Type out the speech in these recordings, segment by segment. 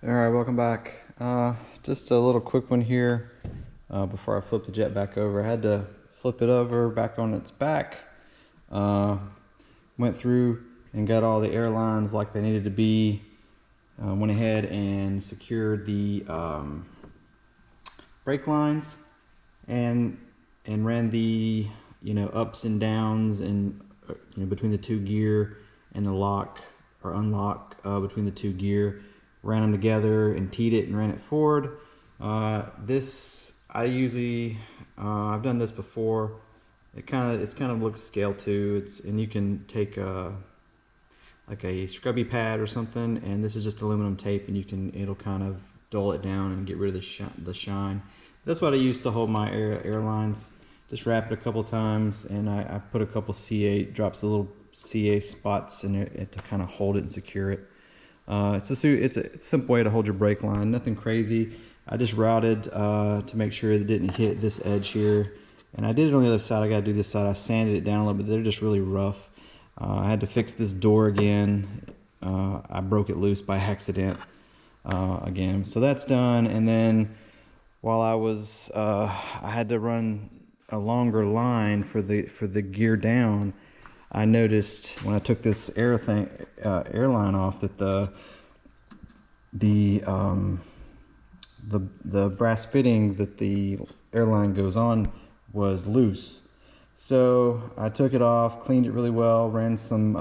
All right, welcome back. Just a little quick one here before I flip the jet back over. I had to flip it over back on its back. Went through and got all the airlines like they needed to be. Went ahead and secured the brake lines and ran the ups and downs and between the two gear and the lock or unlock between the two gear. Ran them together and teed it and ran it forward. This I usually I've done this before. It's kind of looks scale too. And you can take like a scrubby pad or something, and this is just aluminum tape, and it'll kind of dull it down and get rid of the shine. That's what I use to hold my airlines. Just wrap it a couple times, and I put a couple CA drops, of little CA spots in it to kind of hold it and secure it. It's a simple way to hold your brake line, nothing crazy. I just routed to make sure it didn't hit this edge here, and I did it on the other side. I got to do this side. I sanded it down a little bit. They're just really rough. I had to fix this door again. I broke it loose by accident again, so that's done. And then while I had to run a longer line for the gear down. I noticed when I took this airline off that the brass fitting that the airline goes on was loose. So I took it off, cleaned it really well, ran some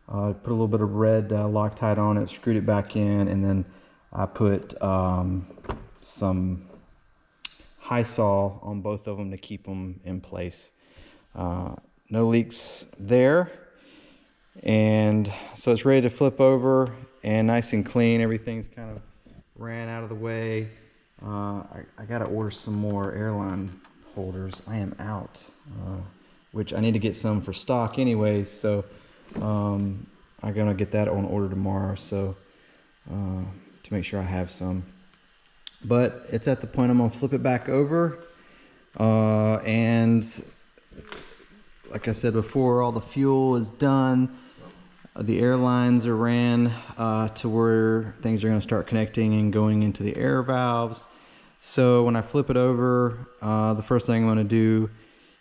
put a little bit of red Loctite on it, screwed it back in, and then I put some Hysol on both of them to keep them in place. No leaks there, and so it's ready to flip over and nice and clean. Everything's kind of ran out of the way. I got to order some more airline holders. I am out, which I need to get some for stock anyways, so I'm gonna get that on order tomorrow, so to make sure I have some. But it's at the point I'm gonna flip it back over, and like I said before, all the fuel is done. The airlines are ran to where things are going to start connecting and going into the air valves. So when I flip it over, the first thing I'm going to do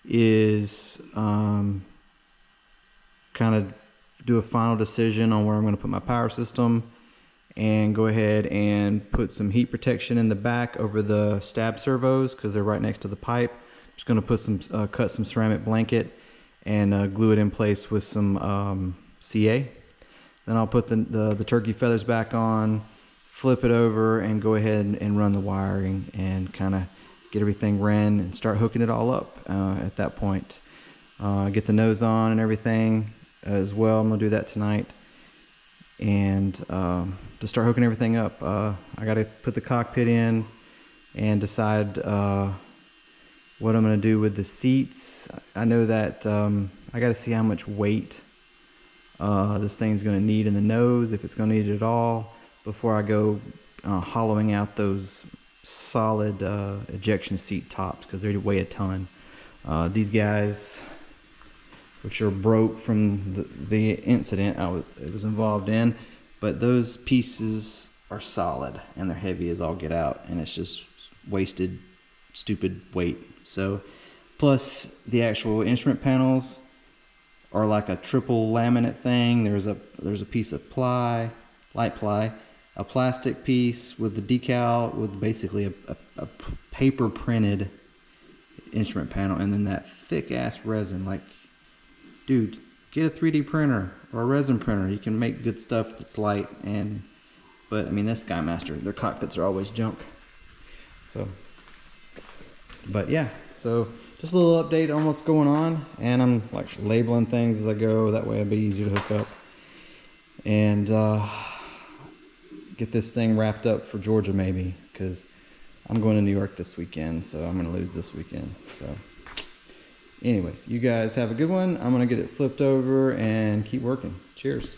is kind of do a final decision on where I'm going to put my power system, and go ahead and put some heat protection in the back over the stab servos because they're right next to the pipe. I'm just going to put some cut some ceramic blanket and glue it in place with some CA. Then I'll put the turkey feathers back on, flip it over, and go ahead and run the wiring and kind of get everything ran and start hooking it all up at that point. Get the nose on and everything as well. I'm gonna do that tonight, and to start hooking everything up. I got to put the cockpit in and decide what I'm going to do with the seats. I know that I got to see how much weight this thing's going to need in the nose, if it's going to need it at all, before I go hollowing out those solid ejection seat tops, because they weigh a ton. These guys, which are broke from the incident I was involved in, but those pieces are solid and they're heavy as all get out, and it's just wasted stupid weight. So plus the actual instrument panels are like a triple laminate thing. There's a piece of light ply, a plastic piece with the decal with basically a paper printed instrument panel, and then that thick ass resin. Like, dude, get a 3D printer or a resin printer. You can make good stuff that's light. But I mean, this Skymaster, their cockpits are always junk. So, but yeah, so just a little update on what's going on, and I'm like labeling things as I go. That way it'll be easier to hook up and get this thing wrapped up for Georgia maybe, because I'm going to New York this weekend, so I'm going to lose this weekend. So anyways, you guys have a good one. I'm going to get it flipped over and keep working. Cheers.